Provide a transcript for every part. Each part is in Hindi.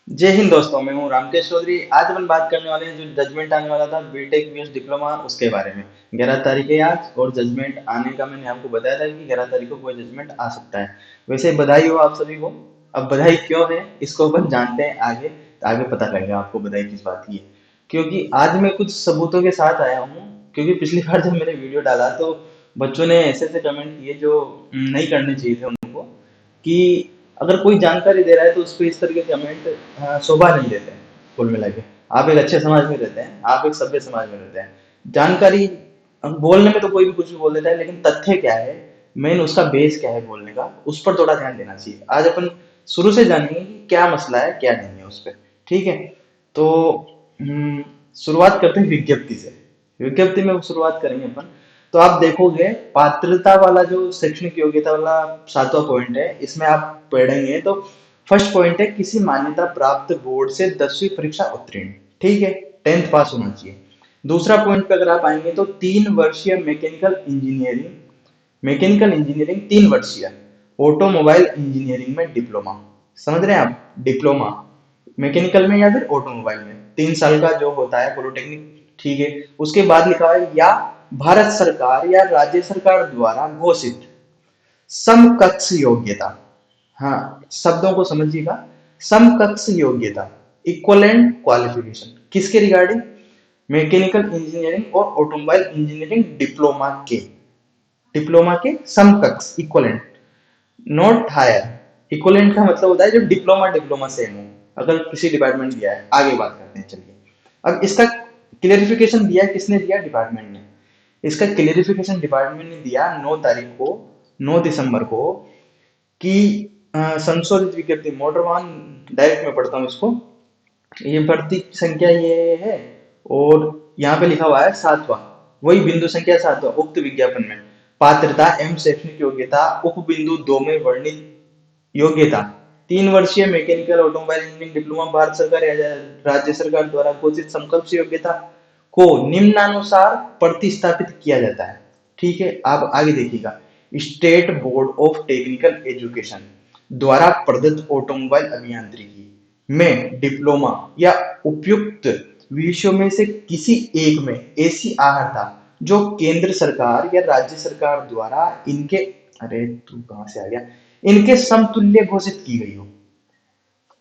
जय हिंद दोस्तों, मैं हूं रामकेश चौधरी। आज अपन बात करने वाले हैं जो जजमेंट आने वाला था बीटेक वीएस डिप्लोमा उसके बारे में। 11 तारीख है आज और जजमेंट आने का मैंने आपको बताया था कि 11 तारीख को कोई जजमेंट आ सकता है। वैसे बधाई हो आप सभी को। अब बधाई क्यों है इसको अपन जानते हैं आगे, तो आगे पता लगेगा आपको बधाई किस बात की है। क्योंकि आज मैं कुछ सबूतों के साथ आया हूँ। क्योंकि पिछली बार जब मैंने वीडियो डाला तो बच्चों ने ऐसे ऐसे कमेंट किए जो नहीं करने चाहिए थे उनको, कि अगर कोई जानकारी दे रहा है तो उस पर इस तरह के कमेंट शोभा नहीं देते हैं। कुल मिला के आप एक अच्छे समाज में रहते हैं, आप एक सभ्य समाज में रहते हैं। जानकारी बोलने में तो कोई भी कुछ भी बोल देता है, लेकिन तथ्य क्या है, मेन उसका बेस क्या है बोलने का, उस पर थोड़ा ध्यान देना चाहिए। आज अपन शुरू से जानेंगे कि क्या मसला है क्या नहीं है उस पर। ठीक है, तो शुरुआत करते हैं विज्ञप्ति से। विज्ञप्ति में शुरुआत करेंगे अपन। तो आप देखोगे पात्रता वाला जो शैक्षणिक योग्यता वाला 7वां पॉइंट है, इसमें आप पढ़ेंगे तो फर्स्ट पॉइंट है किसी मान्यता प्राप्त बोर्ड से 10वीं परीक्षा उत्तीर्ण। ठीक है, 10th पास होना चाहिए। दूसरा पॉइंट पे अगर आप आएंगे तो 3 वर्षीय मैकेनिकल इंजीनियरिंग 3 वर्षीय ऑटोमोबाइल इंजीनियरिंग में डिप्लोमा। समझ रहे हैं आप, डिप्लोमा मैकेनिकल में या फिर ऑटोमोबाइल में 3 साल का जो होता है पॉलिटेक्निक। ठीक है, उसके बाद लिखा है या भारत सरकार या राज्य सरकार द्वारा घोषित समकक्ष योग्यता। हाँ, शब्दों को समझिएगा। समकक्ष योग्यता, इक्वलेंट क्वालिफिकेशन, किसके रिगार्डिंग? मैकेनिकल इंजीनियरिंग और ऑटोमोबाइल इंजीनियरिंग डिप्लोमा के समकक्ष, इक्वलेंट, नॉट हायर। इक्वलेंट का मतलब होता है जो डिप्लोमा डिप्लोमा सेम हो, अगर किसी डिपार्टमेंट दिया है। आगे बात करते हैं, चलिए। अब इसका क्लियरिफिकेशन दिया किसने दिया? डिपार्टमेंट ने। इसका क्लियरिफिकेशन डिपार्टमेंट ने दिया 9 तारीख को, 9 दिसंबर को, कि संशोधित विज्ञप्ति मोटर वाहन, डायरेक्ट में पढ़ता हूँ इसको। ये भर्ती संख्या ये है, और यहाँ पे लिखा हुआ है 7वां, वही बिंदु संख्या 7वां उक्त विज्ञापन में पात्रता एवं शैक्षणिक योग्यता उप बिंदु 2 में वर्णित योग्यता 3 वर्षीय mechanical automobile engineering diploma Bharat सरकार या राज्य सरकार द्वारा घोषित समकक्ष योग्यता को निम्नानुसार प्रतिस्थापित किया जाता है। ठीक है, आप आगे देखिएगा। State board of technical education द्वारा प्रदत्त ऑटोमोबाइल अभियांत्रिकी में डिप्लोमा या उपयुक्त विषयों में से किसी एक में ऐसी अर्हता जो केंद्र सरकार या राज्य सरकार द्वारा इनके, अरे तू कहां से आ गया, इनके समतुल्य घोषित की गई हो,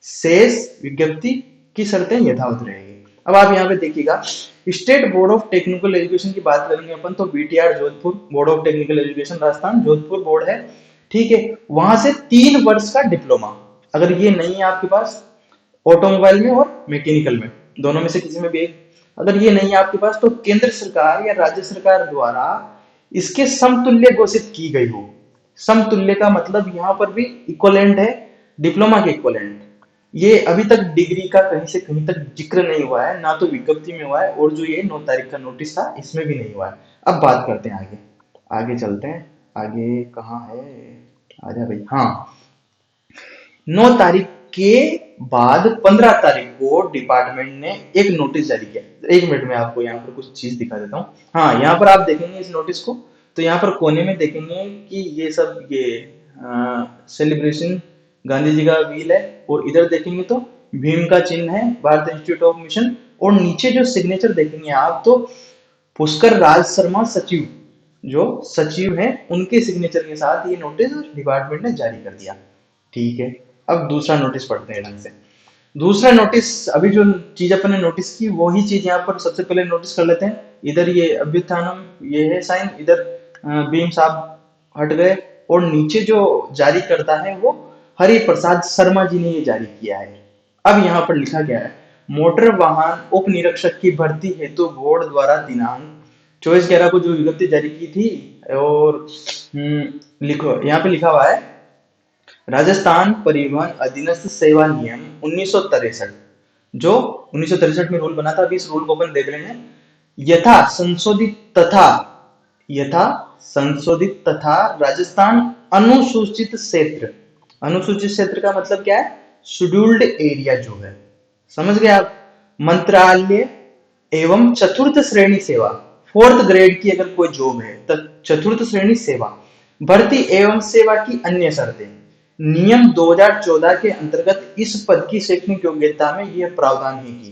शेष विज्ञप्ति की शर्तें यथावत रहेगी। अब आप यहाँ पे देखिएगा, state board of technical education की बात करेंगे अपन तो BTR Jodhpur, board of technical education Rajasthan Jodhpur board है। ठीक है, वहां से 3 वर्ष का डिप्लोमा, अगर ये नहीं है आपके पास ऑटोमोबाइल में और मैकेनिकल में, दोनों में से किसी में भी एक, अगर ये नहीं है आपके पास, तो केंद्र सरकार या राज्य सरकार द्वारा इसके समतुल्य घोषित की गई हो। समतुल्य का मतलब यहाँ पर भी इक्वलेंट है, डिप्लोमा के इक्वलेंट। ये अभी तक डिग्री का कहीं से कहीं तक जिक्र नहीं हुआ है, ना तो विज्ञप्ति में हुआ है, और जो ये 9 तारीख का नोटिस था इसमें भी नहीं हुआ है। अब बात करते हैं आगे, आगे चलते हैं। आगे कहाँ है, आजा भाई, हाँ। 9 तारीख के बाद 15 तारीख को डिपार्टमेंट ने एक नोटिस जारी किया। 1 मिनट में आपको यहाँ पर कुछ चीज दिखा देता हूँ। हाँ, यहाँ पर आप देखेंगे इस नोटिस को, तो यहाँ पर कोने में देखेंगे कि ये सब ये सेलिब्रेशन गांधी जी का व्हील है, और इधर देखेंगे तो भीम का चिन्ह है, भारत इंस्टीट्यूट ऑफ मिशन। और नीचे जो सिग्नेचर देखेंगे आप तो पुष्कर राज शर्मा सचिव, जो सचिव हैं, उनके सिग्नेचर के साथ ये नोटिस डिपार्टमेंट ने जारी कर दिया। ठीक है, अब दूसरा नोटिस पढ़ते हैं ढंग से। दूसरा नोटिस, अभी जो चीज अपन ने नोटिस की वही चीज यहाँ पर सबसे पहले नोटिस कर लेते हैं। इधर ये अभ्युत्थानम, ये है साइन, इधर भीम साहब हट गए, और नीचे जो जारी करता है वो हरि प्रसाद शर्मा जी ने ये जारी किया है। अब यहाँ पर लिखा गया है, मोटर वाहन उप निरीक्षक की भर्ती हेतु बोर्ड द्वारा दिनांक 24/11 को जो विज्ञप्ति जारी की थी, और लिखो यहाँ पे लिखा हुआ है, राजस्थान परिवहन अधीनस्थ सेवा नियम 1963, जो 1963 में रूल बना था। अभी इस रूल को अपन देख लेंगे। यथा संशोधित तथा यथा संशोधित तथा राजस्थान अनुसूचित क्षेत्र, अनुसूचित क्षेत्र का मतलब क्या है? शेड्यूल्ड एरिया जो है, समझ गए आप। मंत्रालय एवं चतुर्थ श्रेणी सेवा, 4th ग्रेड की अगर कोई जॉब है तो चतुर्थ श्रेणी सेवा, भर्ती एवं सेवा की अन्य शर्तें, नियम 2014 के अंतर्गत इस पद की शैक्षणिक योग्यता में यह प्रावधान है कि,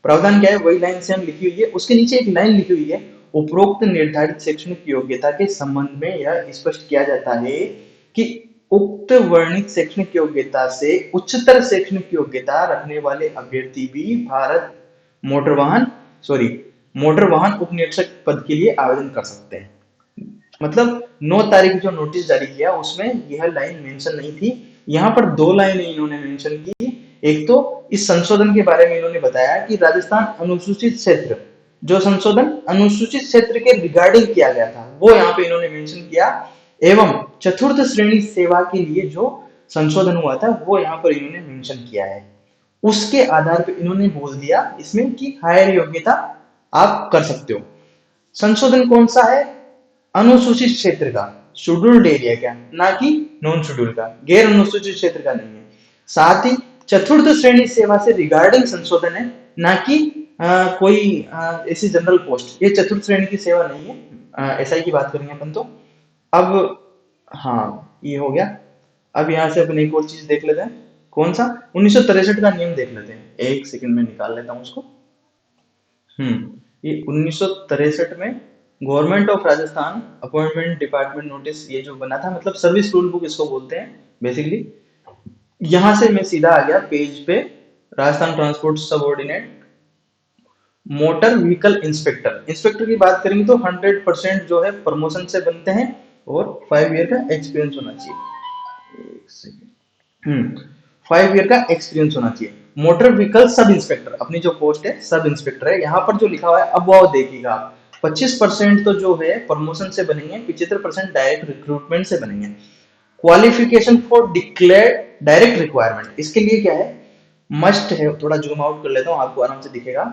प्रावधान क्या है, वही लाइन सेम लिखी हुई है, उसके नीचे एक लाइन लिखी हुई है, उपरोक्त निर्धारित शैक्षणिक योग्यता के संबंध में यह स्पष्ट किया जाता है कि उक्त वर्णित शैक्षणिक योग्यता से उच्चतर शैक्षणिक योग्यता रखने वाले अभ्यर्थी भी भारत मोटर वाहन सॉरी मोटर वाहन उप निरीक्षक पद के लिए आवेदन कर सकते हैं। मतलब 9 तारीख जो नोटिस जारी किया उसमें यह लाइन मेंशन नहीं थी। यहाँ पर दो लाइनें इन्होंने मेंशन की। एक तो इस संशोधन के बारे में इन्होंने बताया कि राजस्थान अनुसूचित क्षेत्र, जो संशोधन अनुसूचित क्षेत्र के रिगार्डिंग किया गया था वो यहाँ पे इन्होंने मेंशन किया, एवं चतुर्थ श्रेणी सेवा के लिए जो संशोधन हुआ था वो यहाँ पर इन्होंने मेंशन किया है। उसके आधार पर इन्होंने बोल दिया इसमें कि हायर योग्यता आप कर सकते हो। संशोधन कौन सा है? अनुसूचित क्षेत्र का, शेड्यूल्ड एरिया का, ना कि नॉन शेड्यूल का, गैर अनुसूचित क्षेत्र का नहीं है। साथ ही चतुर्थ श्रेणी सेवा से रिगार्डिंग संशोधन है, ना कि कोई ऐसी जनरल पोस्ट। ये चतुर्थ श्रेणी की सेवा नहीं है। एसआई की बात करेंगे अपन तो। अब हाँ, ये हो गया। अब यहाँ से अपन एक और चीज देख लेते हैं। कौन सा? 1963 का नियम देख लेते हैं। एक सेकंड में निकाल लेता हूँ उसको। ये 1963 में government of Rajasthan appointment department notice ये जो बना था, मतलब सर्विस रूल बुक इसको बोलते हैं बेसिकली। यहां से मैं सीधा आ गया पेज पे, Rajasthan transport subordinate motor vehicle inspector. Inspector की बात करेंगे तो 100% जो है प्रमोशन से बनते हैं और 5 ईयर का एक्सपीरियंस होना चाहिए। एक सेकंड, 5 ईयर का एक्सपीरियंस होना चाहिए। मोटर व्हीकल सब इंस्पेक्टर, अपनी जो पोस्ट है सब इंस्पेक्टर है। यहाँ पर जो लिखा हुआ है अब वो देखिएगा, 25% तो जो है प्रमोशन से बनेंगे, 75% डायरेक्ट रिक्रूटमेंट से बनेंगे। Qualification for declared direct requirement, इसके लिए क्या है? मस्ट है, थोड़ा जूम आउट कर लेता हूँ आपको आराम से दिखेगा।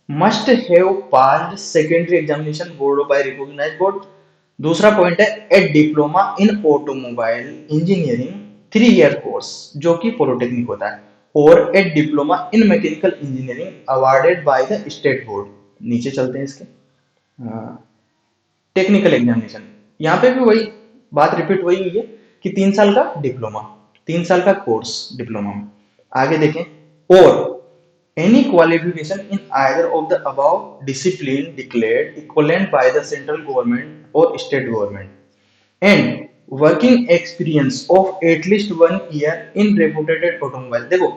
Must have passed secondary examination board by recognised board. दूसरा पॉइंट है at diploma in automobile engineering 3 year course जो कि पॉलिटेक्निक होता है, और at diploma in mechanical engineering awarded by the state board. नीचे चलते हैं इसके। टेक्निकल एग्जामिनेशन, यहाँ पे भी वही बात रिपीट वही हुई है कि 3 साल का डिप्लोमा, 3 साल का कोर्स डिप्लोमा में। आगे देखें, और any qualification in either of the above discipline declared equivalent by the central government or state government and working experience of at least 1 year in reputed automobile। देखो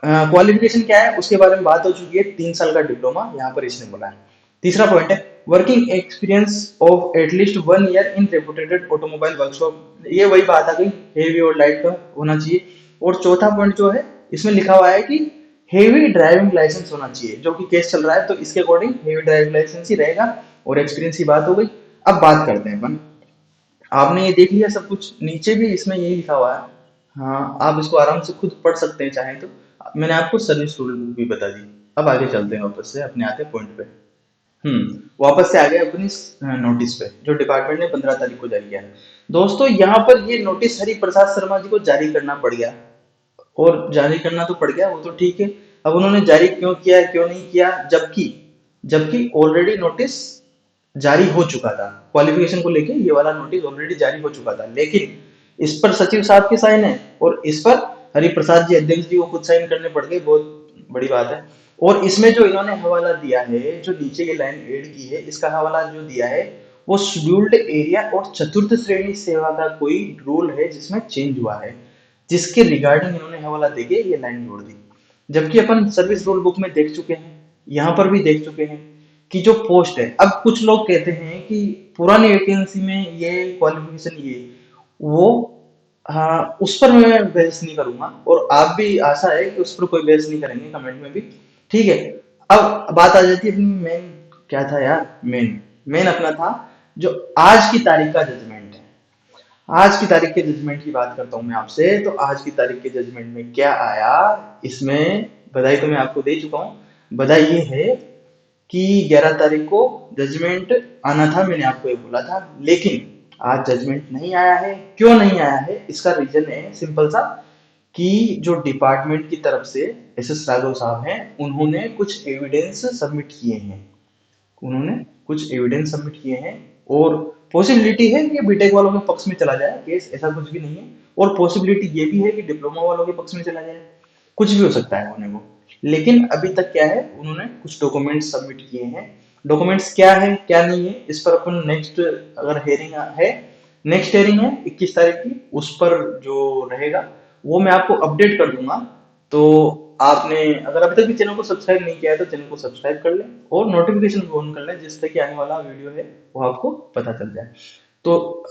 क्वालिफिकेशन क्या है उसके बारे में बात हो चुकी है, 3 साल का डिप्लोमा यहाँ पर इसने बोला है। तीसरा पॉइंट है working experience of at least 1 year in reputed automobile workshop, ये वही बात आ गई, हेवी और लाइट का होना चाहिए। और चौथा पॉइंट जो है इसमें लिखा हुआ है कि हेवी ड्राइविंग लाइसेंस होना चाहिए, जो कि केस चल रहा है तो इसके अकॉर्डिंग हेवी ड्राइविंग लाइसेंस ही रहेगा। और एक्सपीरियंस की बात हो गई। अब बात करते हैं अपन, आपने ये देख लिया सब कुछ, नीचे भी इसमें यही लिखा हुआ है। हाँ, आप इसको आराम से खुद पढ़ सकते हैं चाहें तो। मैंने आपको सर्विस रूल बुक भी बता दी। अब आगे चलते हैं वापस से अपने आते पॉइंट पे। वापस से आ गए अपनी नोटिस पे जो डिपार्टमेंट ने 15 तारीख को जारी किया है। दोस्तों यहाँ पर ये नोटिस हरि प्रसाद शर्मा जी को जारी करना पड़ गया, और जारी करना तो पड़ गया वो तो ठीक है। अब उन्होंने जारी क्यों किया क्यों नहीं किया, जबकि जबकि ऑलरेडी नोटिस जारी हो चुका था क्वालिफिकेशन को लेके, ये वाला नोटिस ऑलरेडी जारी हो चुका था, लेकिन इस पर सचिव साहब के साइन है और इस पर हरिप्रसाद जी अध्यक्ष जी को खुद साइन करने पड़ गए, बहुत बड़ी बात है। और इसमें जो इन्होंने हवाला दिया है, जो नीचे ये लाइन ऐड की है, इसका हवाला जो दिया है वो शेड्यूल्ड एरिया और चतुर्थ श्रेणी सेवा का कोई रूल है जिसमें चेंज हुआ है, जिसके रिगार्डिंग इन्होंने हवाला देके ये लाइन जोड़ दी। जबकि अपन सर्विस रूल बुक में देख चुके हैं, यहाँ पर भी देख चुके हैं कि जो पोस्ट है, अब कुछ लोग कहते हैं कि पुरानी वैकेंसी में ये क्वालिफिकेशन ये वो, हाँ उस पर मैं बहस नहीं करूंगा, और आप भी आशा है कि उस पर कोई बहस नहीं करेंगे कमेंट में भी, ठीक है। अब बात आ जाती है अपनी मेन, क्या था यार, मेन मेन अपना था जो आज की तारीख का जजमेंट है। आज की तारीख के जजमेंट की बात करता हूं मैं आपसे, तो आज की तारीख के जजमेंट में क्या आया, इसमें बधाई तो मैं आपको दे चुका हूं। बधाई ये है कि 11 तारीख को जजमेंट आना था, मैंने आपको ये बोला था, लेकिन आज जजमेंट नहीं आया है। क्यों नहीं आया है, इसका रीजन है सिंपल सा, कि जो डिपार्टमेंट की तरफ से एस राघव साहब हैं, उन्होंने कुछ एविडेंस सबमिट किए हैं, उन्होंने कुछ एविडेंस सबमिट किए हैं, और पॉसिबिलिटी है कि बीटेक वालों के पक्ष में चला जाए केस, ऐसा कुछ भी नहीं है। और पॉसिबिलिटी ये भी है कि डिप्लोमा वालों के पक्ष में चला जाए, कुछ भी हो सकता है होने को। लेकिन अभी तक क्या है, उन्होंने कुछ डॉक्यूमेंट्स सबमिट किए हैं। डॉक्यूमेंट्स क्या है क्या नहीं है इस पर अपन नेक्स्ट, अगर हेयरिंग है, नेक्स्ट हेयरिंग है 21 तारीख की, उस पर जो रहेगा वो मैं आपको अपडेट कर दूंगा। तो आपने अगर अभी तक भी चैनल को सब्सक्राइब नहीं किया है तो चैनल को सब्सक्राइब कर लें और नोटिफिकेशन ऑन कर लें, जिससे कि आने वाला वीडियो है वो आपको पता चल जाए। तो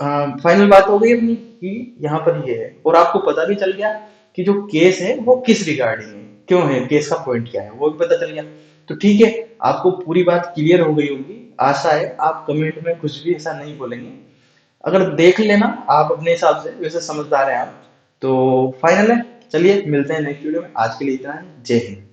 फाइनल बात हो गई अपनी कि यहाँ पर ये है, और आपको पता भी चल गया कि जो केस है वो किस रिगार्डिंग है, क्यों है, केस का पॉइंट क्या है वो भी पता चल गया। तो ठीक है, आपको पूरी बात क्लियर हो गई होगी, आशा है आप कमेंट में कुछ भी ऐसा नहीं बोलेंगे। अगर देख लेना आप अपने हिसाब से, वैसे समझदार हैं आप। तो फाइनल है, चलिए मिलते हैं नेक्स्ट वीडियो में, आज के लिए इतना है, जय हिंद।